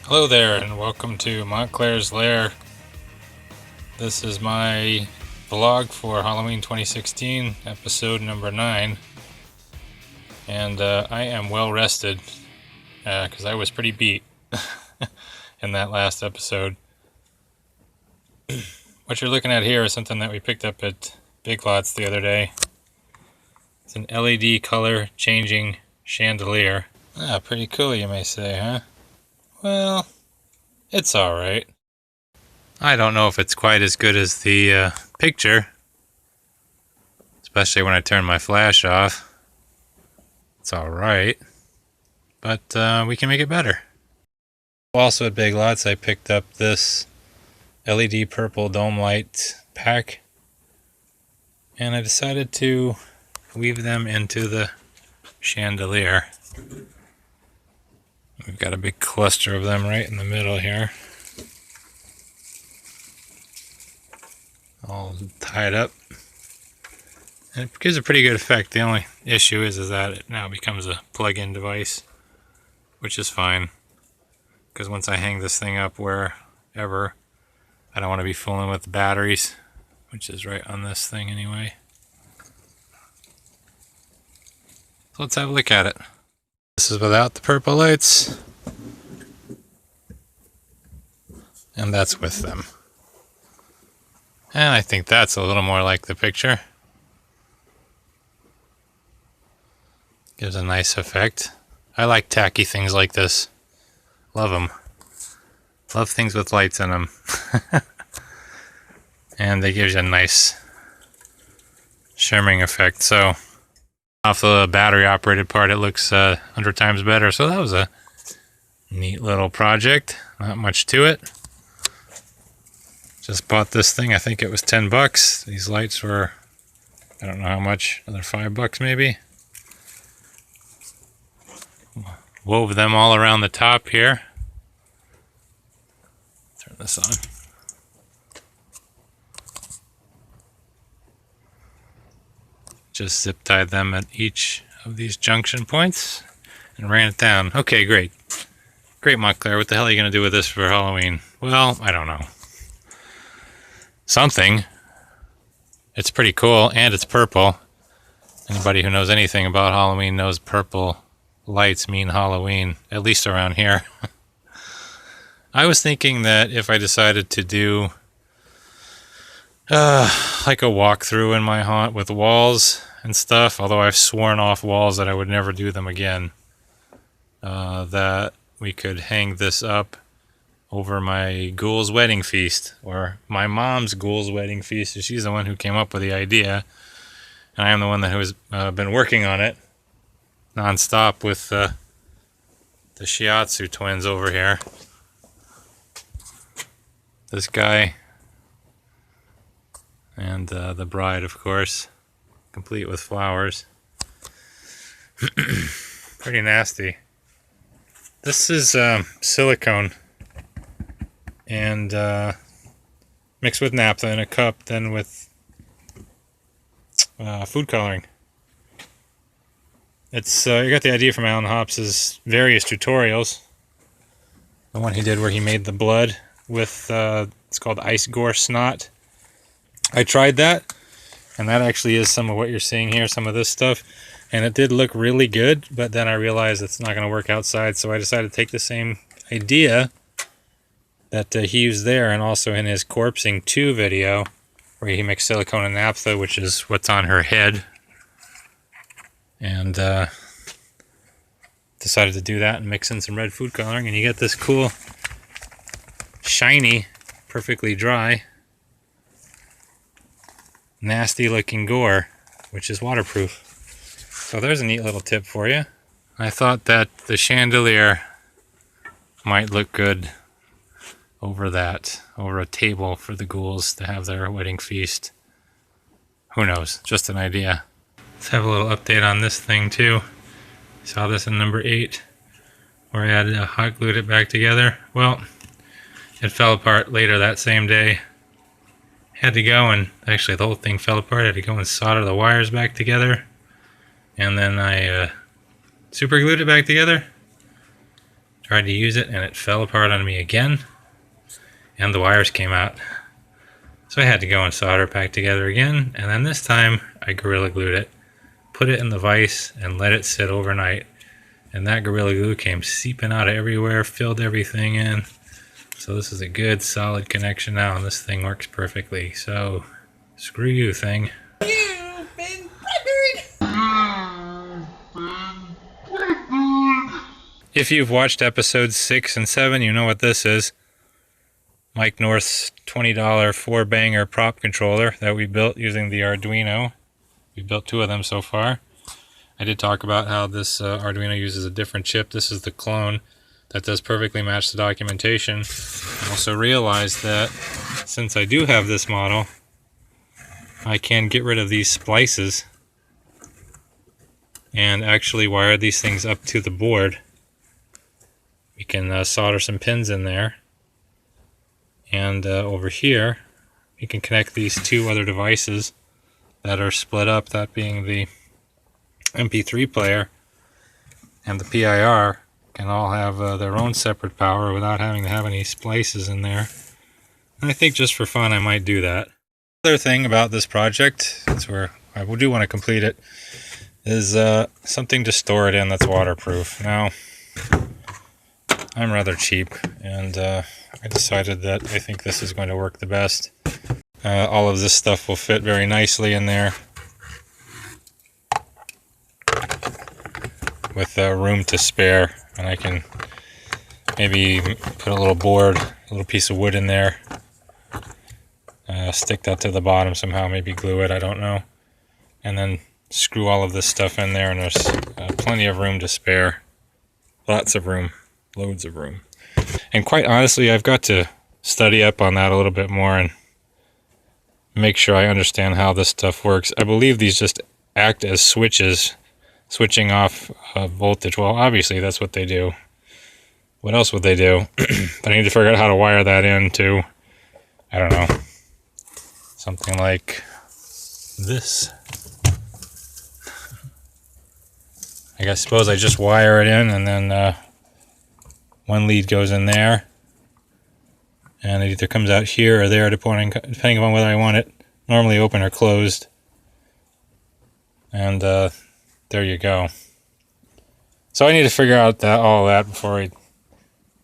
Hello there, and welcome to Montclair's Lair. This is my vlog for Halloween 2016, episode number 9. And I am well rested, because I was pretty beat in that last episode. What you're looking at here is something that we picked up at Big Lots the other day. It's an LED color changing chandelier. Pretty cool, you may say, huh? Well, it's alright. I don't know if it's quite as good as the picture, especially when I turn my flash off. It's alright, but we can make it better. Also at Big Lots, I picked up this LED purple dome light pack, and I decided to weave them into the chandelier. We've got a big cluster of them right in the middle here, all tied up, and it gives a pretty good effect. The only issue is that it now becomes a plug-in device, which is fine, because once I hang this thing up wherever, I don't want to be fooling with the batteries, which is right on this thing anyway. So let's have a look at it. This is without the purple lights, and that's with them. And I think that's a little more like the picture. Gives a nice effect. I like tacky things like this. Love them. Love things with lights in them. And they give you a nice shimmering effect. So off the battery operated part, it looks 100 times better. So that was a neat little project. Not much to it. Just bought this thing. I think it was 10 bucks. These lights were, I don't know how much, another $5 maybe. Wove them all around the top here. Turn this on. Just zip tied them at each of these junction points and ran it down. Okay, great. Great, Montclair. What the hell are you going to do with this for Halloween? Well, I don't know. Something. It's pretty cool, and it's purple. Anybody who knows anything about Halloween knows purple lights mean Halloween, at least around here. I was thinking that if I decided to do like a walkthrough in my haunt with walls and stuff, although I've sworn off walls that I would never do them again, that we could hang this up over my ghoul's wedding feast, or my mom's ghoul's wedding feast. She's the one who came up with the idea, and I am the one that has been working on it non-stop with the Shiatsu twins over here. This guy and the bride, of course, complete with flowers. Pretty nasty. This is silicone and mixed with naphtha in a cup, then with food coloring. It's you got the idea from Alan Hopps's various tutorials. The one he did where he made the blood with it's called ice gore snot. I tried that, and that actually is some of what you're seeing here, some of this stuff, and it did look really good, but then I realized it's not going to work outside, so I decided to take the same idea that he used there, and also in his Corpsing 2 video, where he mixed silicone and naphtha, which is what's on her head, and decided to do that and mix in some red food coloring, and you get this cool, shiny, perfectly dry, nasty looking gore, which is waterproof. So there's a neat little tip for you. I thought that the chandelier might look good over a table for the ghouls to have their wedding feast. Who knows? Just an idea. Let's have a little update on this thing too. Saw this in number 8, where I had hot glued it back together. Well, it fell apart later that same day. Had to go and, actually the whole thing fell apart. I had to go and solder the wires back together. And then I super glued it back together. Tried to use it and it fell apart on me again, and the wires came out. So I had to go and solder it back together again, and then this time I Gorilla Glued it, put it in the vise, and let it sit overnight. And that Gorilla Glue came seeping out everywhere, filled everything in. So this is a good solid connection now, and this thing works perfectly. So screw you, thing. You've been triggered! If you've watched episodes 6 and 7, you know what this is. Mike North's $20 4-banger prop controller that we built using the Arduino. We built 2 of them so far. I did talk about how this Arduino uses a different chip. This is the clone that does perfectly match the documentation. I also realized that since I do have this model, I can get rid of these splices and actually wire these things up to the board. We can solder some pins in there, and over here you can connect these 2 other devices that are split up, that being the MP3 player and the PIR, can all have their own separate power without having to have any splices in there. And I think just for fun I might do that. Other thing about this project, that's where I do want to complete it, is something to store it in that's waterproof. Now, I'm rather cheap, and I decided that I think this is going to work the best. All of this stuff will fit very nicely in there, with room to spare, and I can maybe put a little board, a little piece of wood in there, stick that to the bottom somehow, maybe glue it, I don't know, and then screw all of this stuff in there, and there's plenty of room to spare. Lots of room, loads of room. And quite honestly, I've got to study up on that a little bit more and make sure I understand how this stuff works. I believe these just act as switches, switching off voltage. Well, obviously that's what they do. What else would they do? But I need to figure out how to wire that into, I don't know, something like this. I suppose I just wire it in, and then one lead goes in there, and it either comes out here or there, depending upon whether I want it normally open or closed. And there you go. So I need to figure out all that before I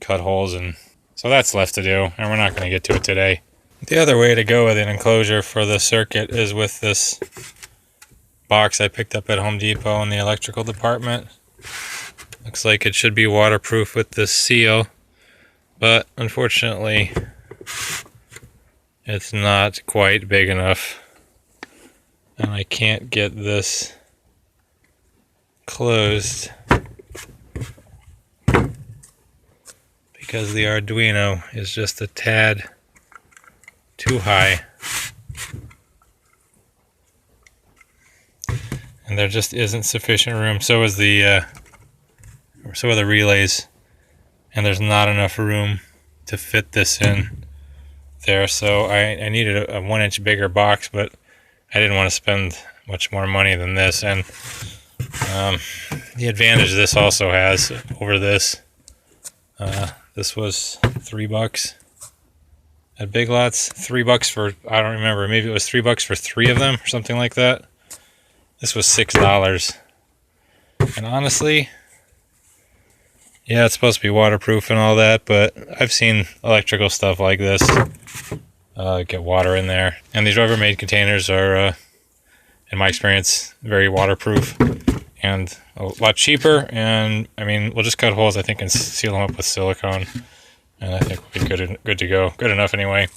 cut holes, and so that's left to do, and we're not going to get to it today. The other way to go with an enclosure for the circuit is with this box I picked up at Home Depot in the electrical department. Looks like it should be waterproof with this seal, but unfortunately it's not quite big enough, and I can't get this closed because the Arduino is just a tad too high. And there just isn't sufficient room. So are the relays, and there's not enough room to fit this in there. So I needed a 1-inch bigger box, but I didn't want to spend much more money than this. And the advantage this also has over this, this was $3 at Big Lots. $3 for, I don't remember, maybe it was $3 for 3 of them or something like that. This was $6. And honestly, yeah, it's supposed to be waterproof and all that, but I've seen electrical stuff like this get water in there. And these Rubbermaid containers are, in my experience, very waterproof and a lot cheaper. And I mean, we'll just cut holes, I think, and seal them up with silicone, and I think we'll be good to go. Good enough anyway.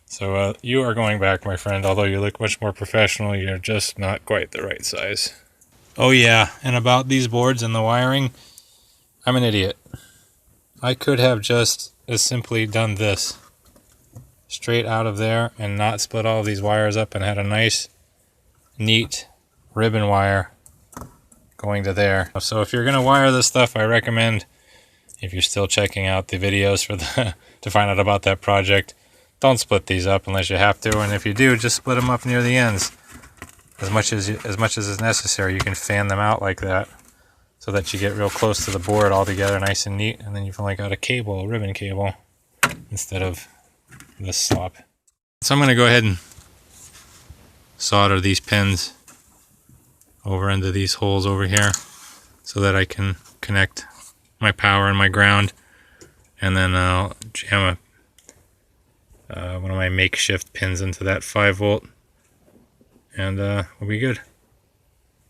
So you are going back, my friend. Although you look much more professional, you're just not quite the right size. Oh yeah, and about these boards and the wiring, I'm an idiot. I could have just as simply done this straight out of there and not split all of these wires up and had a nice, neat ribbon wire going to there. So if you're going to wire this stuff, I recommend, if you're still checking out the videos for to find out about that project, don't split these up unless you have to, and if you do, just split them up near the ends as much as is necessary. You can fan them out like that. so that you get real close to the board all together nice and neat, and then you've only got a cable, a ribbon cable, instead of this slop. So I'm going to go ahead and solder these pins over into these holes over here so that I can connect my power and my ground, and then I'll jam one of my makeshift pins into that 5-volt, and we'll be good.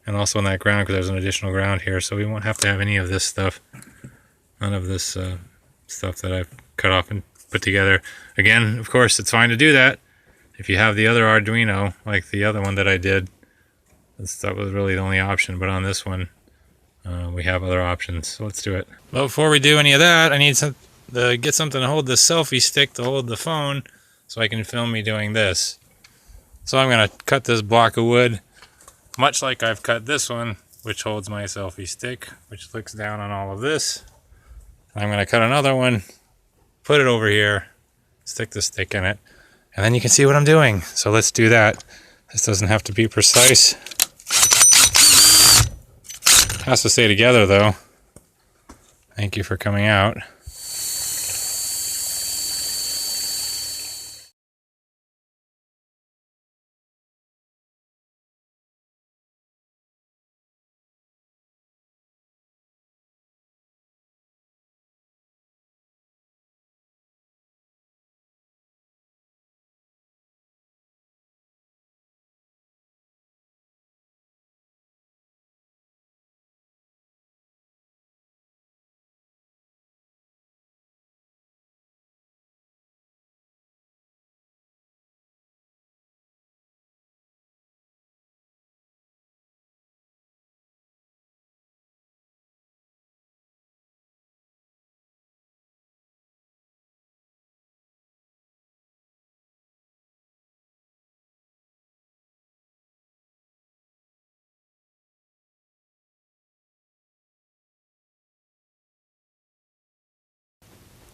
And also on that ground, because there's an additional ground here, so we won't have to have any of this stuff, none of this stuff that I've cut off and put together. Again, of course, it's fine to do that if you have the other Arduino, like the other one that I did. That was really the only option, but on this one, we have other options, so let's do it. But before we do any of that, I need to get something to hold this selfie stick to hold the phone so I can film me doing this. So I'm going to cut this block of wood, much like I've cut this one, which holds my selfie stick, which looks down on all of this. I'm going to cut another one, put it over here, stick the stick in it, and then you can see what I'm doing. So let's do that. This doesn't have to be precise. Has to stay together though. Thank you for coming out.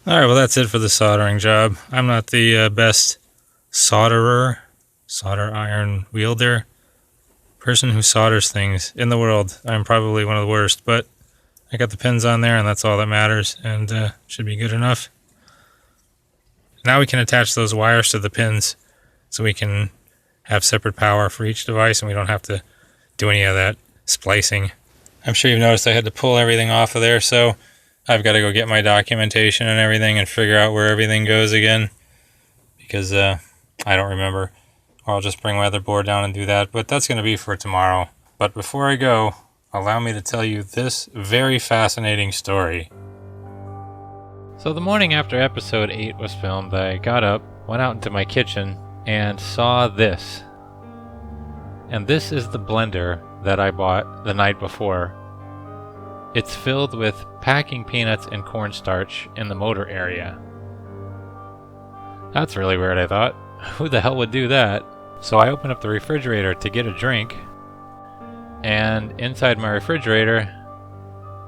Alright, well that's it for the soldering job. I'm not the best solder iron wielder, person who solders things in the world. I'm probably one of the worst, but I got the pins on there and that's all that matters, and should be good enough. Now we can attach those wires to the pins so we can have separate power for each device and we don't have to do any of that splicing. I'm sure you've noticed I had to pull everything off of there, so I've got to go get my documentation and everything and figure out where everything goes again, because I don't remember. Or I'll just bring my other board down and do that, but that's going to be for tomorrow. But before I go, allow me to tell you this very fascinating story. So the morning after episode 8 was filmed, I got up, went out into my kitchen, and saw this. And this is the blender that I bought the night before. It's filled with packing peanuts and cornstarch in the motor area. That's really weird, I thought. Who the hell would do that? So I opened up the refrigerator to get a drink, and inside my refrigerator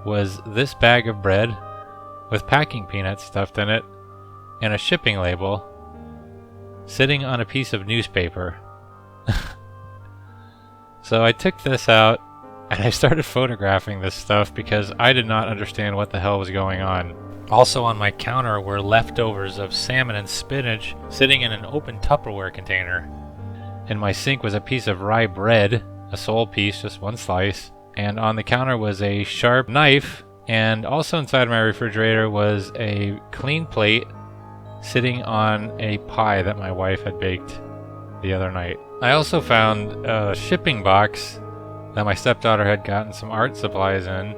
was this bag of bread with packing peanuts stuffed in it and a shipping label sitting on a piece of newspaper. So I took this out and I started photographing this stuff because I did not understand what the hell was going on. Also on my counter were leftovers of salmon and spinach sitting in an open Tupperware container. In my sink was a piece of rye bread, a sole piece, just one slice, and on the counter was a sharp knife, and also inside my refrigerator was a clean plate sitting on a pie that my wife had baked the other night. I also found a shipping box that my stepdaughter had gotten some art supplies in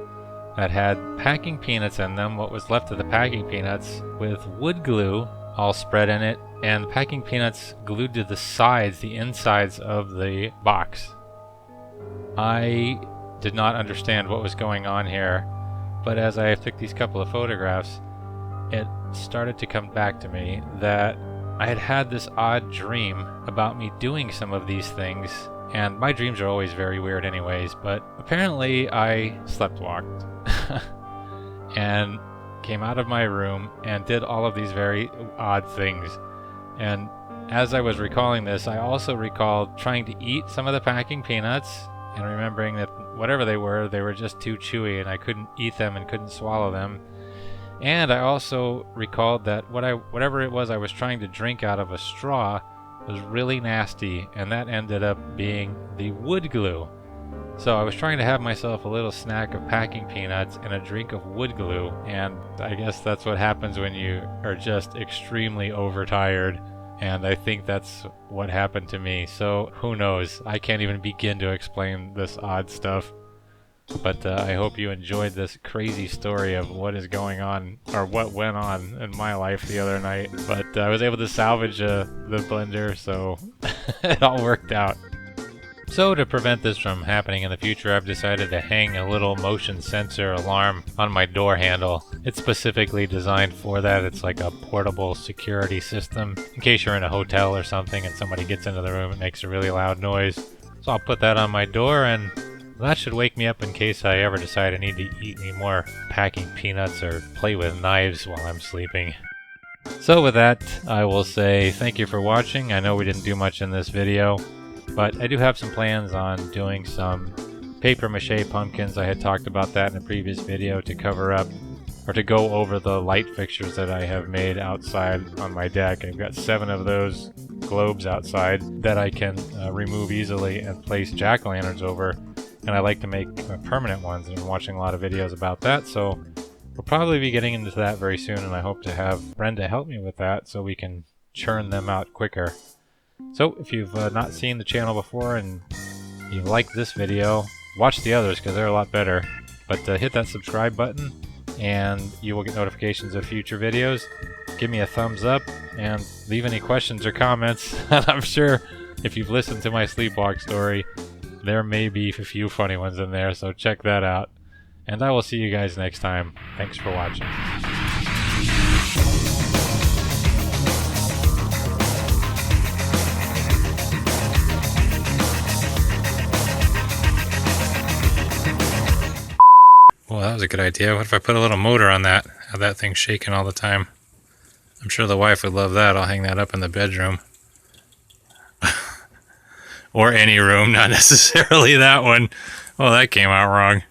that had packing peanuts in them, what was left of the packing peanuts, with wood glue all spread in it, and the packing peanuts glued to the sides, the insides of the box. I did not understand what was going on here, but as I took these couple of photographs, it started to come back to me that I had had this odd dream about me doing some of these things. And my dreams are always very weird anyways, but apparently I sleptwalked and came out of my room and did all of these very odd things. And as I was recalling this, I also recalled trying to eat some of the packing peanuts and remembering that whatever they were just too chewy and I couldn't eat them and couldn't swallow them. And I also recalled that whatever it was I was trying to drink out of a straw was really nasty, and that ended up being the wood glue. So I was trying to have myself a little snack of packing peanuts and a drink of wood glue, and I guess that's what happens when you are just extremely overtired, and I think that's what happened to me. So who knows? I can't even begin to explain this odd stuff. But I hope you enjoyed this crazy story of what is going on, or what went on in my life the other night. But I was able to salvage the blender, so it all worked out. So to prevent this from happening in the future, I've decided to hang a little motion sensor alarm on my door handle. It's specifically designed for that. It's like a portable security system. In case you're in a hotel or something and somebody gets into the room, it makes a really loud noise. So I'll put that on my door, and that should wake me up in case I ever decide I need to eat any more packing peanuts or play with knives while I'm sleeping. So with that, I will say thank you for watching. I know we didn't do much in this video, but I do have some plans on doing some paper mache pumpkins. I had talked about that in a previous video to cover up or to go over the light fixtures that I have made outside on my deck. I've got 7 of those globes outside that I can remove easily and place jack-o'-lanterns over. And I like to make permanent ones, and I'm watching a lot of videos about that, so we'll probably be getting into that very soon, and I hope to have Brenda help me with that so we can churn them out quicker. So if you've not seen the channel before and you like this video, watch the others because they're a lot better. But hit that subscribe button and you will get notifications of future videos. Give me a thumbs up and leave any questions or comments. I'm sure if you've listened to my sleepwalk story, there may be a few funny ones in there, so check that out. And I will see you guys next time. Thanks for watching. Well, that was a good idea. What if I put a little motor on that? Have that thing shaking all the time. I'm sure the wife would love that. I'll hang that up in the bedroom. Or any room, not necessarily that one. Oh, that came out wrong.